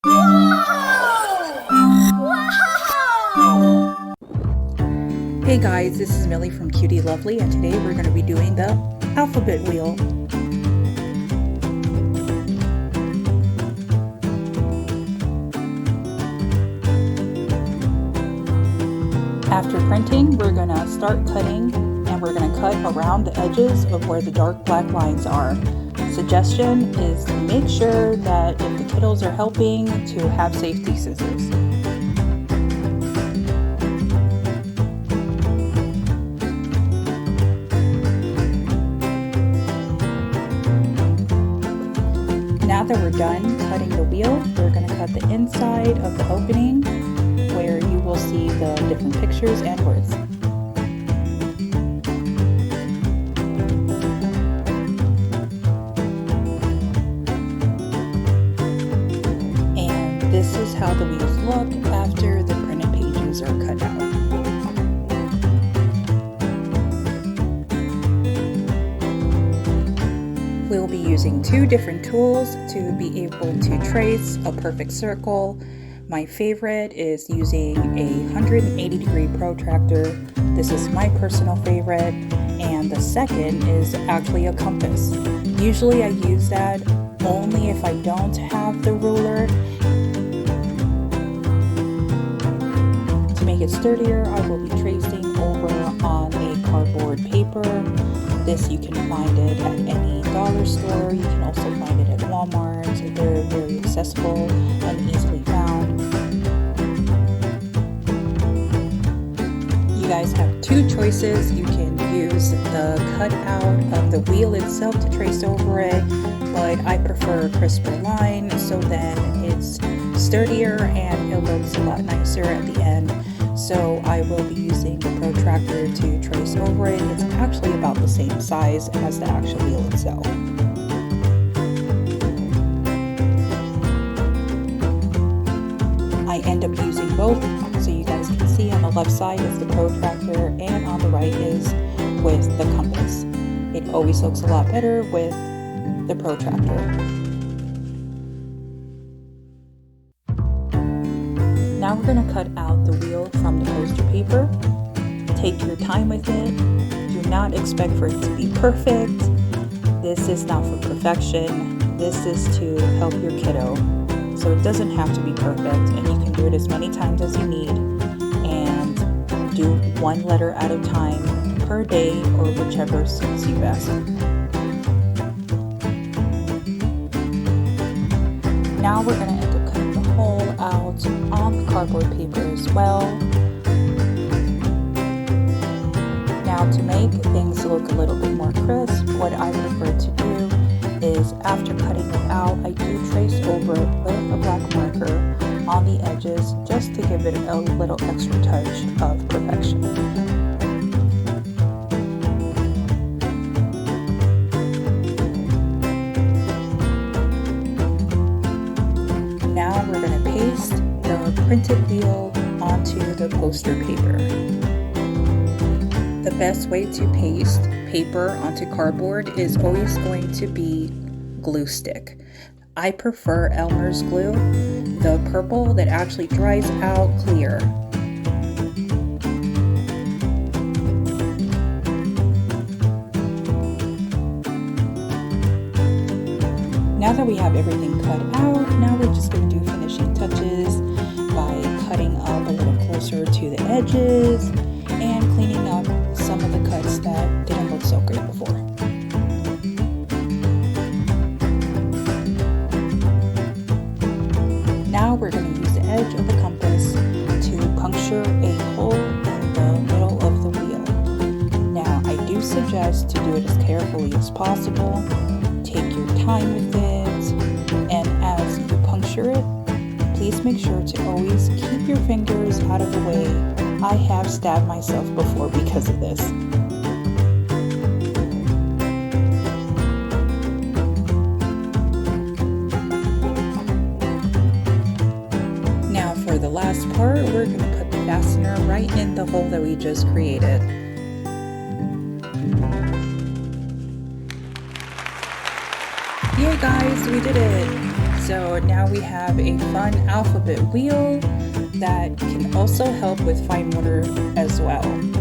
Hey guys, this is Millie from Cutie Lovely, and today we're going to be doing the alphabet wheel. After printing, we're going to start cutting, and we're going to cut around the edges of where the dark black lines are. Suggestion is to make sure that if the kiddos are helping, to have safety scissors. Now that we're done cutting the wheel, we're going to cut the inside of the opening where you will see the different pictures and words. And this is how the wheels look after the printed pages are cut out. We'll be using two different tools to be able to trace a perfect circle. My favorite is using a 180-degree protractor. This is my personal favorite. And the second is actually a compass. Usually I use that only if I don't have the ruler. To make it sturdier, I will be tracing over on a cardboard paper. This you can find it at any dollar store. You can also find it at Walmart. They're very accessible and easily found. You guys have two choices. You can use the cutout of the wheel itself to trace over it, but I prefer a crisper line so then it's sturdier and it looks a lot nicer at the end. So I will be using the protractor to trace over it. It's actually about the same size as the actual wheel itself. I end up using both, so you guys can see on the left side is the protractor and on the right is with the compass. It always looks a lot better with the protractor. Now we're going to cut out the wheel from the poster paper. Take your time with it. Do not expect for it to be perfect. This is not for perfection. This is to help your kiddo. So it doesn't have to be perfect, and you can do it as many times as you need. And do one letter at a time per day or whichever suits you best. Now we're going to end up cutting the hole out on the cardboard paper as well. Now to make things look a little bit more crisp, what I prefer to do is after cutting it out, I do trace over it with a black marker on the edges just to give it a little extra touch of perfection. Now we're going to paste the printed wheel onto the poster paper. The best way to paste paper onto cardboard is always going to be glue stick. I prefer Elmer's glue, the purple that actually dries out clear. Now that we have everything cut out, now we're just going to do finishing touches by cutting up a little closer to the edges and cleaning up some of the cuts that didn't look so great before. Now we're going to use the edge of the compass to puncture a hole in the middle of the wheel. Now I do suggest to do it as carefully as possible. Take your time with it, and as you puncture it, please make sure to always keep your fingers out of the way. I have stabbed myself before because of this. Now for the last part, we're going to put the fastener right in the hole that we just created. Yay guys, we did it! So So now we have a fun alphabet wheel that can also help with fine motor as well.